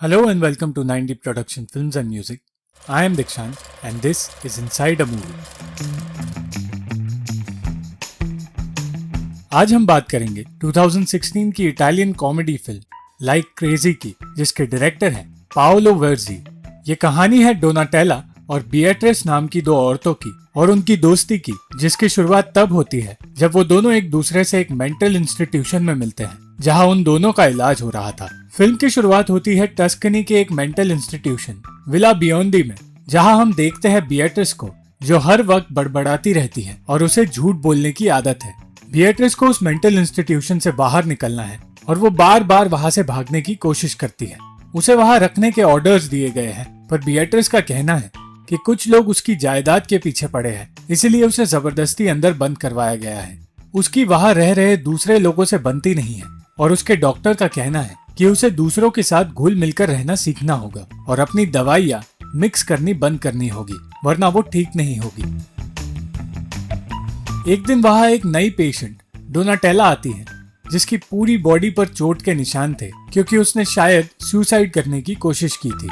Hello and welcome to 90 Production Films and Music. I am Dikshant and this is Inside a Movie. आज हम बात करेंगे 2016 की Italian comedy film like crazy की, जिसके director हैं पाओलो वर्जी। ये कहानी है डोनाटेला और बिएट्रिस नाम की दो औरतों की और उनकी दोस्ती की, जिसकी शुरुआत तब होती है जब वो दोनों एक दूसरे से एक मेंटल इंस्टीट्यूशन में मिलते हैं जहां उन दोनों का इलाज हो रहा था। फिल्म की शुरुआत होती है टस्कनी के एक मेंटल इंस्टीट्यूशन विला बियोंडी में, जहां हम देखते हैं बिएट्रिस को जो हर वक्त बड़बड़ाती रहती है और उसे झूठ बोलने की आदत है। बिएट्रिस को उस मेंटल इंस्टीट्यूशन से बाहर निकलना है और वो बार बार वहां से भागने की कोशिश करती है। उसे वहां रखने के ऑर्डर्स दिए गए हैं, पर बिएट्रिस का कहना है कि कुछ लोग उसकी जायदाद के पीछे पड़े हैं, इसलिए उसे जबरदस्ती अंदर बंद करवाया गया है। उसकी वहां रह रहे दूसरे लोगों से बनती नहीं है और उसके डॉक्टर का कहना है कि उसे दूसरों के साथ घुल मिलकर रहना सीखना होगा और अपनी दवाइयाँ मिक्स करनी बंद करनी होगी, वरना वो ठीक नहीं होगी। एक दिन वहां एक नई पेशेंट डोनाटेला आती है, जिसकी पूरी बॉडी पर चोट के निशान थे क्योंकि उसने शायद सुसाइड करने की कोशिश की थी।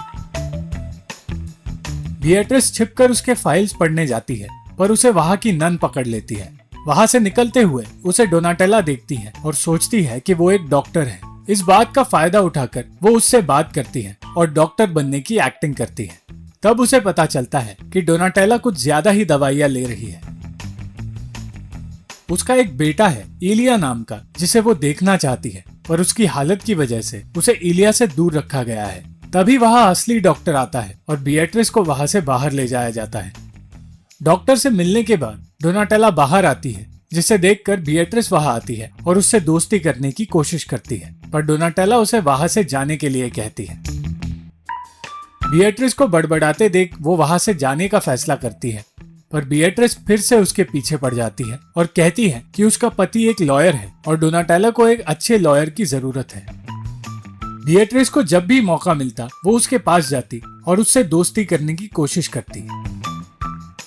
बिएट्रिस छिपकर उसके फाइल्स पढ़ने जाती है, पर उसे वहां की नन पकड़ लेती है। वहां से निकलते हुए उसे डोनाटेला देखती है और सोचती है कि वो एक डॉक्टर है। इस बात का फायदा उठाकर वो उससे बात करती है और डॉक्टर बनने की एक्टिंग करती है। तब उसे पता चलता है कि डोनाटेला कुछ ज्यादा ही दवाइयां ले रही है। उसका एक बेटा है इलिया नाम का, जिसे वो देखना चाहती है, पर उसकी हालत की वजह से उसे इलिया से दूर रखा गया है। तभी वहां असली डॉक्टर आता है और बिएट्रिस को वहां से बाहर ले जाया जाता है। डॉक्टर से मिलने के बाद डोनाटेला बाहर आती है, जिसे देखकर बिएट्रिस वहां आती है और उससे दोस्ती करने की कोशिश करती है, पर डोनाटेला उसे वहां से जाने के लिए कहती है। बिएट्रिस को बड़बड़ाते देख वो वहां से जाने का फैसला करती है, पर बिएट्रिस फिर से उसके पीछे पड़ जाती है और कहती है कि उसका पति एक लॉयर है और डोनाटेला को एक अच्छे लॉयर की जरूरत है। बिएट्रिस को जब भी मौका मिलता वो उसके पास जाती और उससे दोस्ती करने की कोशिश करती।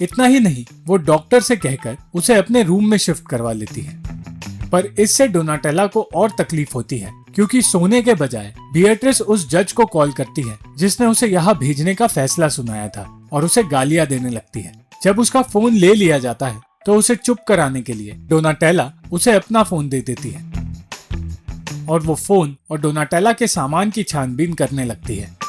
इतना ही नहीं, वो डॉक्टर से कहकर उसे अपने रूम में शिफ्ट करवा लेती है, पर इससे डोनाटेला को और तकलीफ होती है क्योंकि सोने के बजाय बिएट्रिस उस जज को कॉल करती है जिसने उसे यहाँ भेजने का फैसला सुनाया था और उसे गालियां देने लगती है। जब उसका फोन ले लिया जाता है तो उसे चुप कराने के लिए डोनाटेला उसे अपना फोन दे देती है और वो फोन और डोनाटेला के सामान की छानबीन करने लगती है।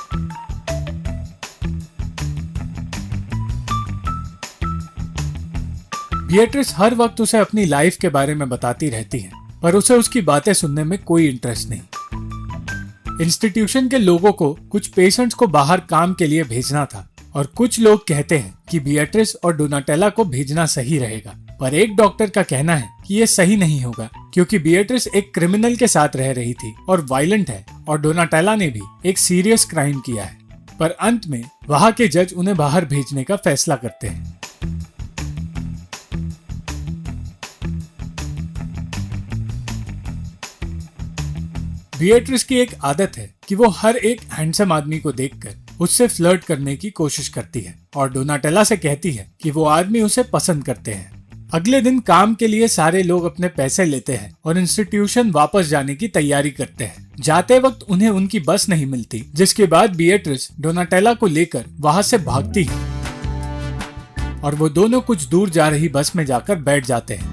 बिएट्रिस हर वक्त उसे अपनी लाइफ के बारे में बताती रहती है, पर उसे उसकी बातें सुनने में कोई इंटरेस्ट नहीं। इंस्टीट्यूशन के लोगों को कुछ पेशेंट्स को बाहर काम के लिए भेजना था और कुछ लोग कहते हैं कि बिएट्रिस और डोनाटेला को भेजना सही रहेगा, पर एक डॉक्टर का कहना है कि ये सही नहीं होगा क्योंकि बिएट्रिस एक क्रिमिनल के साथ रह रही थी और वायलेंट है और डोनाटेला ने भी एक सीरियस क्राइम किया है। पर अंत में वहां के जज उन्हें बाहर भेजने का फैसला करते हैं। बिएट्रिस की एक आदत है कि वो हर एक हैंडसम आदमी को देखकर उससे फ्लर्ट करने की कोशिश करती है और डोनाटेला से कहती है कि वो आदमी उसे पसंद करते हैं। अगले दिन काम के लिए सारे लोग अपने पैसे लेते हैं और इंस्टीट्यूशन वापस जाने की तैयारी करते हैं। जाते वक्त उन्हें उनकी बस नहीं मिलती, जिसके बाद बिएट्रिस डोनाटेला को लेकर वहां से भागती है और वो दोनों कुछ दूर जा रही बस में जाकर बैठ जाते हैं।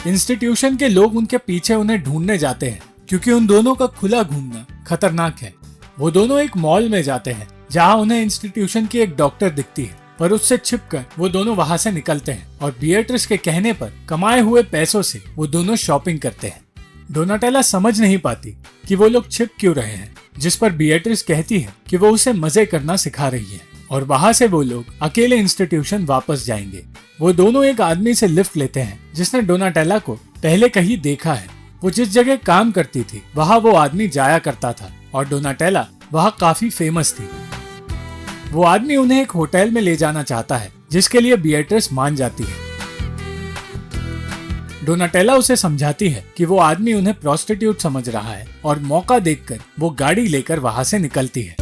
इंस्टीट्यूशन के लोग उनके पीछे उन्हें ढूंढने जाते हैं क्योंकि उन दोनों का खुला घूमना खतरनाक है। वो दोनों एक मॉल में जाते हैं जहां उन्हें इंस्टीट्यूशन की एक डॉक्टर दिखती है, पर उससे छिपकर वो दोनों वहां से निकलते हैं और बिएट्रिस के कहने पर कमाए हुए पैसों से वो दोनों शॉपिंग करते हैं। डोनाटेला समझ नहीं पाती कि वो लोग छिप क्यों रहे हैं, जिस पर बिएट्रिस कहती है कि वो उसे मजे करना सिखा रही है और वहां से वो लोग अकेले इंस्टीट्यूशन वापस जाएंगे। वो दोनों एक आदमी से लिफ्ट लेते हैं जिसने डोनाटेला को पहले कहीं देखा है। वो जिस जगह काम करती थी वहां वो आदमी जाया करता था और डोनाटेला वहां काफी फेमस थी। वो आदमी उन्हें एक होटल में ले जाना चाहता है, जिसके लिए बिएट्रिस मान जाती है। डोनाटेला उसे समझाती है कि वो आदमी उन्हें प्रोस्टिट्यूट समझ रहा है और मौका देखकर वो गाड़ी लेकर वहां से निकलती है।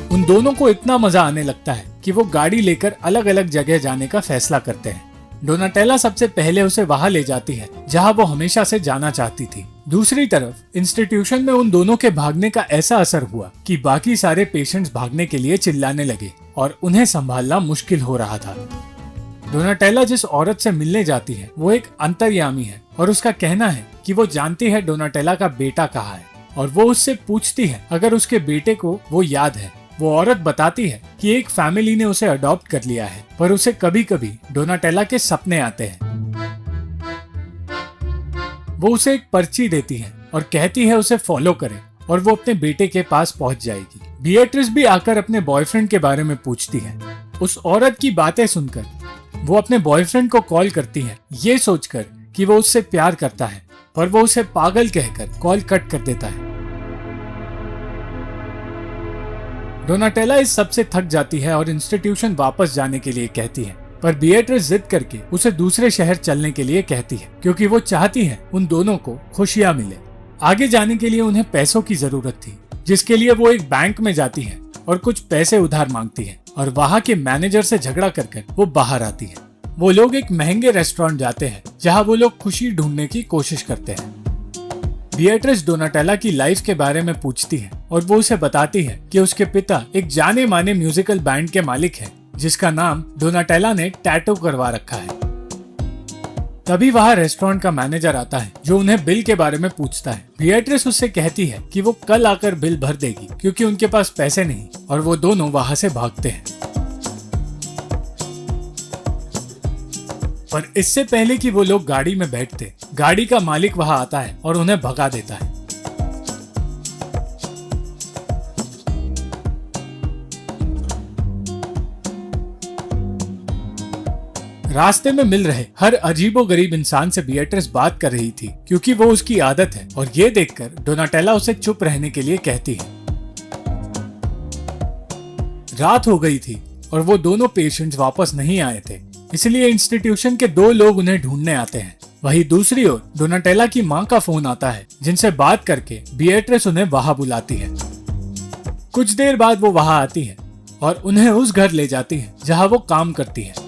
उन दोनों को इतना मजा आने लगता है कि वो गाड़ी लेकर अलग अलग जगह जाने का फैसला करते हैं। डोनाटेला सबसे पहले उसे वहां ले जाती है जहां वो हमेशा से जाना चाहती थी, दूसरी तरफ इंस्टीट्यूशन में उन दोनों के भागने का ऐसा असर हुआ कि बाकी सारे पेशेंट्स भागने के लिए चिल्लाने लगे और उन्हें संभालना मुश्किल हो रहा था। डोनाटेला जिस औरत से मिलने जाती है वो एक अंतर्यामी है और उसका कहना है कि वो जानती है डोनाटेला का बेटा कहाँ है और वो उससे पूछती है अगर उसके बेटे को वो याद है। वो औरत बताती है कि एक फैमिली ने उसे अडॉप्ट कर लिया है पर उसे कभी कभी डोनाटेला के सपने आते हैं। वो उसे एक पर्ची देती है और कहती है उसे फॉलो करे और वो अपने बेटे के पास पहुंच जाएगी। बिएट्रिस भी आकर अपने बॉयफ्रेंड के बारे में पूछती है। उस औरत की बातें सुनकर वो अपने बॉयफ्रेंड को कॉल करती है ये सोचकर कि वो उससे प्यार करता है, पर वो उसे पागल कहकर कॉल कट कर देता है। डोनाटेला इस सब से थक जाती है और इंस्टीट्यूशन वापस जाने के लिए कहती है, पर बिएट्रिस जिद करके उसे दूसरे शहर चलने के लिए कहती है क्योंकि वो चाहती है उन दोनों को खुशियां मिले। आगे जाने के लिए उन्हें पैसों की जरूरत थी, जिसके लिए वो एक बैंक में जाती है और कुछ पैसे उधार मांगती है और वहाँ के मैनेजर से झगड़ा कर वो बाहर आती है। वो लोग एक महंगे रेस्टोरेंट जाते हैं जहाँ वो लोग खुशी ढूंढने की कोशिश करते हैं। बिएट्रिस डोनाटेला की लाइफ के बारे में पूछती है और वो उसे बताती है कि उसके पिता एक जाने माने म्यूजिकल बैंड के मालिक हैं, जिसका नाम डोनाटेला ने टैटू करवा रखा है। तभी वहाँ रेस्टोरेंट का मैनेजर आता है जो उन्हें बिल के बारे में पूछता है। बिएट्रिस उससे कहती है कि वो कल आकर बिल भर देगी क्योंकि उनके पास पैसे नहीं, और वो दोनों वहाँ से भागते हैं। पर इससे पहले कि वो लोग गाड़ी में बैठते, गाड़ी का मालिक वहाँ आता है और उन्हें भगा देता है। रास्ते में मिल रहे हर अजीबोगरीब इंसान से बिएट्रिस बात कर रही थी क्योंकि वो उसकी आदत है, और ये देखकर डोनाटेला उसे चुप रहने के लिए कहती है। रात हो गई थी और वो दोनों पेशेंट्स वापस नहीं आए थे, इसलिए इंस्टीट्यूशन के 2 लोग उन्हें ढूंढने आते हैं। वहीं दूसरी ओर डोनाटेला की माँ का फोन आता है जिनसे बात करके बिएट्रिस उन्हें वहां बुलाती है। कुछ देर बाद वो वहां आती है और उन्हें उस घर ले जाती है जहां वो काम करती है।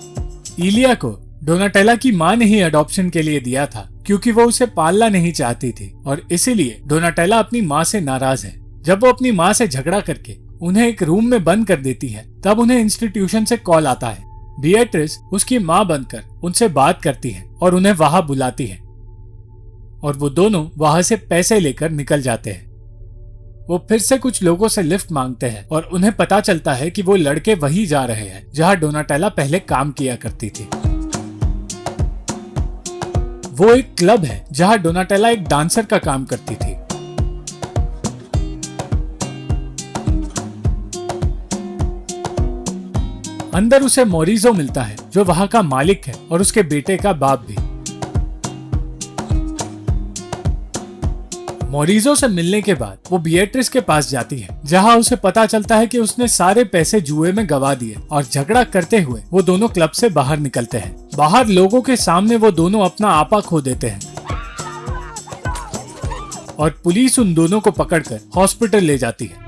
इलिया को डोनाटेला की माँ ने ही अडॉप्शन के लिए दिया था क्योंकि वो उसे पालना नहीं चाहती थी, और इसीलिए डोनाटेला अपनी माँ से नाराज है। जब वो अपनी माँ से झगड़ा करके उन्हें एक रूम में बंद कर देती है, तब उन्हें इंस्टीट्यूशन से कॉल आता है। बिएट्रिस उसकी माँ बनकर उनसे बात करती है और उन्हें वहां बुलाती है, और वो दोनों वहां से पैसे लेकर निकल जाते हैं। वो फिर से कुछ लोगों से लिफ्ट मांगते हैं और उन्हें पता चलता है कि वो लड़के वही जा रहे हैं जहां डोनाटेला पहले काम किया करती थी। वो एक क्लब है जहां डोनाटेला एक डांसर का काम करती थी। अंदर उसे मोरिजो मिलता है जो वहां का मालिक है और उसके बेटे का बाप भी। मोरिजो से मिलने के बाद वो बिएट्रिस के पास जाती है जहां उसे पता चलता है कि उसने सारे पैसे जुए में गवा दिए, और झगड़ा करते हुए वो दोनों क्लब से बाहर निकलते हैं। बाहर लोगों के सामने वो दोनों अपना आपा खो देते हैं और पुलिस उन दोनों को पकड़कर हॉस्पिटल ले जाती है।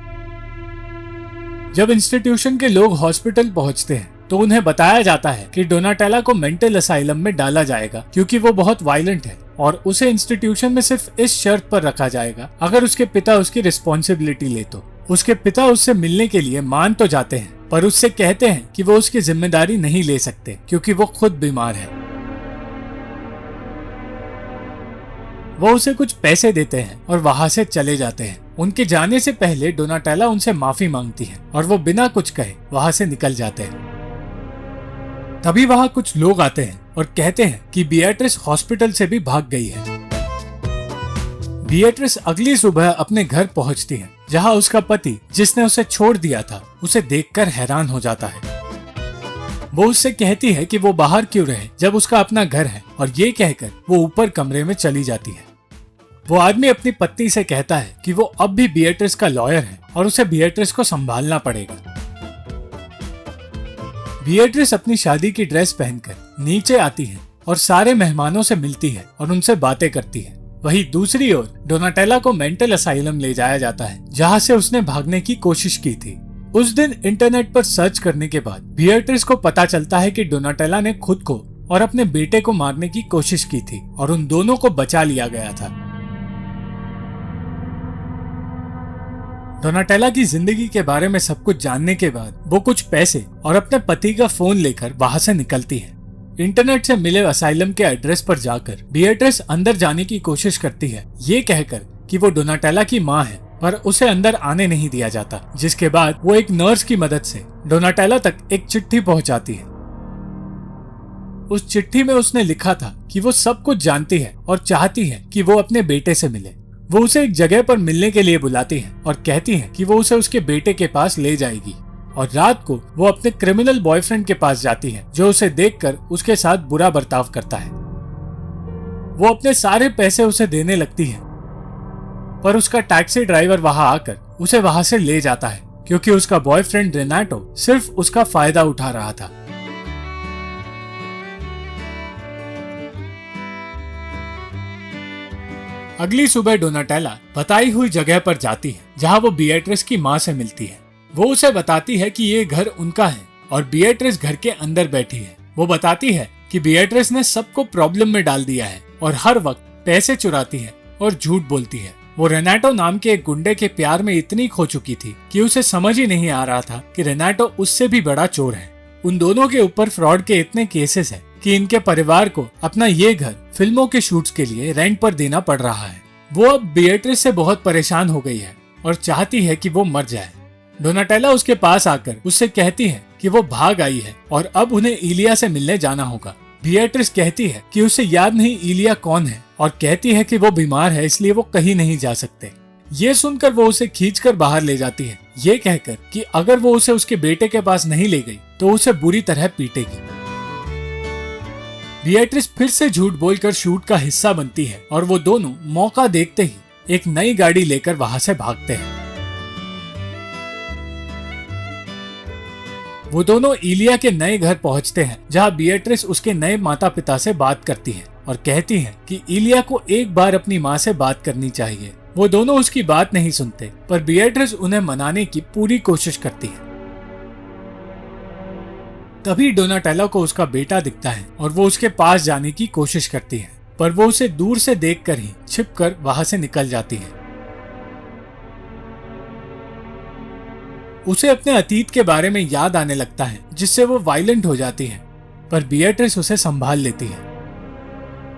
जब इंस्टीट्यूशन के लोग हॉस्पिटल पहुंचते हैं तो उन्हें बताया जाता है कि डोनाटेला को मेंटल असाइलम में डाला जाएगा क्योंकि वो बहुत वायलेंट है, और उसे इंस्टीट्यूशन में सिर्फ इस शर्त पर रखा जाएगा अगर उसके पिता उसकी रिस्पॉन्सिबिलिटी ले तो। उसके पिता उससे मिलने के लिए मान तो जाते हैं, पर उससे कहते हैं कि वो उसकी जिम्मेदारी नहीं ले सकते क्योंकि वो खुद बीमार है। वो उसे कुछ पैसे देते हैं और वहां से चले जाते हैं। उनके जाने से पहले डोनाटेला उनसे माफी मांगती है और वो बिना कुछ कहे वहां से निकल जाते हैं। तभी वहां कुछ लोग आते हैं और कहते हैं कि बिएट्रिस हॉस्पिटल से भी भाग गई है। बिएट्रिस अगली सुबह अपने घर पहुंचती है जहां उसका पति, जिसने उसे छोड़ दिया था, उसे देखकर हैरान हो जाता है। वो उससे कहती है कि वो बाहर क्यों रहे जब उसका अपना घर है, और ये कहकर वो ऊपर कमरे में चली जाती है। वो आदमी अपनी पत्नी से कहता है कि वो अब भी बिएट्रिस का लॉयर है और उसे बिएट्रिस को संभालना पड़ेगा। बिएट्रिस अपनी शादी की ड्रेस पहनकर नीचे आती है और सारे मेहमानों से मिलती है और उनसे बातें करती है। वहीं दूसरी ओर डोनाटेला को मेंटल असाइलम ले जाया जाता है जहां से उसने भागने की कोशिश की थी। उस दिन इंटरनेट पर सर्च करने के बाद बिएट्रिस को पता चलता है कि डोनाटेला ने खुद को और अपने बेटे को मारने की कोशिश की थी और उन दोनों को बचा लिया गया था। डोनाटेला की जिंदगी के बारे में सब कुछ जानने के बाद वो कुछ पैसे और अपने पति का फोन लेकर वहाँ से निकलती है। इंटरनेट से मिले असाइलम के एड्रेस पर जाकर बीएट्रिस अंदर जाने की कोशिश करती है, ये कहकर कि वो डोनाटेला की माँ है, पर उसे अंदर आने नहीं दिया जाता। जिसके बाद वो एक नर्स की मदद से डोनाटेला तक एक चिट्ठी पहुंचाती है। उस चिट्ठी में उसने लिखा था कि वो सब कुछ जानती है और चाहती है कि वो अपने बेटे से मिले। वो उसे एक जगह पर मिलने के लिए बुलाती है और कहती है कि वो उसे उसके बेटे के पास ले जाएगी। और रात को वो अपने क्रिमिनल बॉयफ्रेंड के पास जाती है, जो उसे देखकर उसके साथ बुरा बर्ताव करता है। वो अपने सारे पैसे उसे देने लगती है, पर उसका टैक्सी ड्राइवर वहां आकर उसे वहां से ले जाता है, क्योंकि उसका बॉयफ्रेंड रेनाटो सिर्फ उसका फायदा उठा रहा था। अगली सुबह डोनाटेला बताई हुई जगह पर जाती है, जहां वो बीएट्रिस की माँ से मिलती है। वो उसे बताती है कि ये घर उनका है और बीएट्रिस घर के अंदर बैठी है। वो बताती है कि बीएट्रिस ने सबको प्रॉब्लम में डाल दिया है और हर वक्त पैसे चुराती है और झूठ बोलती है। वो रेनाटो नाम के एक गुंडे के प्यार में इतनी खो चुकी थी कि उसे समझ ही नहीं आ रहा था कि रेनाटो उससे भी बड़ा चोर है। उन दोनों के ऊपर फ्रॉड के इतने केसेस हैं कि इनके परिवार को अपना ये घर फिल्मों के शूट्स के लिए रेंट पर देना पड़ रहा है। वो अब बीएट्रिस से बहुत परेशान हो गई है और चाहती है कि वो मर जाए। डोनाटेला उसके पास आकर उससे कहती है कि वो भाग आई है और अब उन्हें इलिया से मिलने जाना होगा। बीएट्रिस कहती है कि उसे याद नहीं इलिया कौन है और कहती है कि वो बीमार है, इसलिए वो कहीं नहीं जा सकते। ये सुनकर वो उसे खींचकर बाहर ले जाती है, ये कहकर कि अगर वो उसे उसके बेटे के पास नहीं ले गई तो उसे बुरी तरह पीटेगी। बीएट्रिस फिर से झूठ बोलकर शूट का हिस्सा बनती है और वो दोनों मौका देखते ही एक नई गाड़ी लेकर वहां से भागते हैं। वो दोनों इलिया के नए घर पहुंचते हैं, जहां बीएट्रिस उसके नए माता पिता से बात करती है और कहती है कि इलिया को एक बार अपनी माँ से बात करनी चाहिए। वो दोनों उसकी बात नहीं सुनते, पर बीएट्रिस उन्हें मनाने की पूरी कोशिश करती है। तभी डोनाटेला को उसका बेटा दिखता है और वो उसके पास जाने की कोशिश करती है, पर वो उसे दूर से देखकर ही छिपकर वहां से निकल जाती है। उसे अपने अतीत के बारे में याद आने लगता है, जिससे वो वायलेंट हो जाती है, पर बीएट्रिस उसे संभाल लेती है।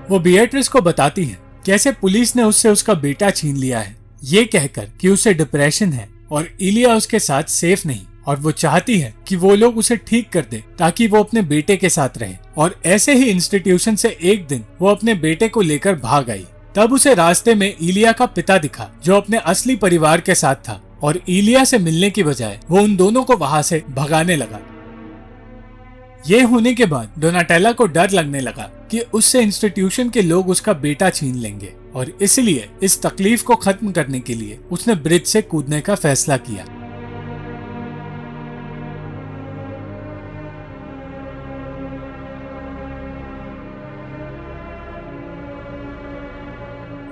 वो बीएट्रिस को बताती है कैसे पुलिस ने उससे उसका बेटा छीन लिया है, ये कहकर कि उसे डिप्रेशन है और इलिया उसके साथ सेफ नहीं, और वो चाहती है कि वो लोग उसे ठीक कर दे ताकि वो अपने बेटे के साथ रहे। और ऐसे ही इंस्टीट्यूशन से एक दिन वो अपने बेटे को लेकर भाग आई। तब उसे रास्ते में इलिया का पिता दिखा, जो अपने असली परिवार के साथ था, और इलिया से मिलने की बजाय वो उन दोनों को वहां से भगाने लगा। ये होने के बाद डोनाटेला को डर लगने लगा कि उससे इंस्टीट्यूशन के लोग उसका बेटा छीन लेंगे, और इसलिए इस तकलीफ को खत्म करने के लिए उसने ब्रिज से कूदने का फैसला किया।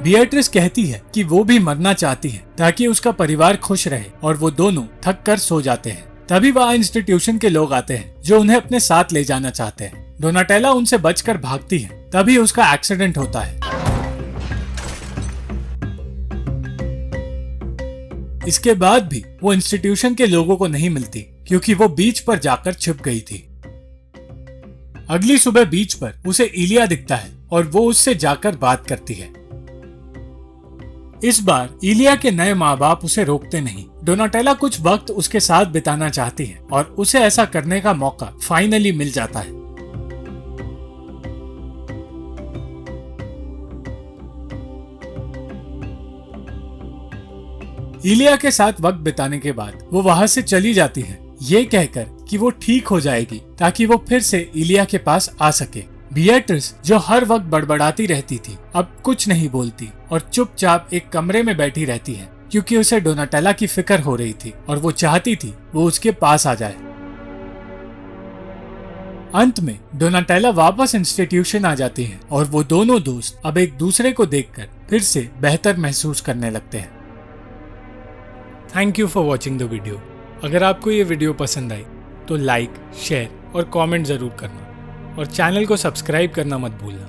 बीएट्रिस कहती है कि वो भी मरना चाहती है ताकि उसका परिवार खुश रहे, और वो दोनों थक कर सो जाते हैं। तभी वहाँ इंस्टीट्यूशन के लोग आते हैं जो उन्हें अपने साथ ले जाना चाहते हैं। डोनाटेला उनसे बचकर भागती है, तभी उसका एक्सीडेंट होता है। इसके बाद भी वो इंस्टीट्यूशन के लोगों को नहीं मिलती, क्योंकि वो बीच पर जाकर छिप गई थी। अगली सुबह बीच पर उसे इलिया दिखता है और वो उससे जाकर बात करती है। इस बार इलिया के नए माँ बाप उसे रोकते नहीं। डोनाटेला कुछ वक्त उसके साथ बिताना चाहती है और उसे ऐसा करने का मौका फाइनली मिल जाता है। इलिया के साथ वक्त बिताने के बाद वो वहां से चली जाती है, ये कहकर कि वो ठीक हो जाएगी ताकि वो फिर से इलिया के पास आ सके। बीएट्रिस, जो हर वक्त बड़बड़ाती रहती थी, अब कुछ नहीं बोलती और चुपचाप एक कमरे में बैठी रहती है, क्योंकि उसे डोनाटेला की फिक्र हो रही थी और वो चाहती थी वो उसके पास आ जाए। अंत में डोनाटेला वापस इंस्टीट्यूशन आ जाती है और वो दोनों दोस्त अब एक दूसरे को देखकर फिर से बेहतर महसूस करने लगते हैं। Thank you for watching the video. अगर आपको ये वीडियो पसंद आई तो लाइक, शेयर और कमेंट जरूर करना, और चैनल को सब्सक्राइब करना मत भूलना।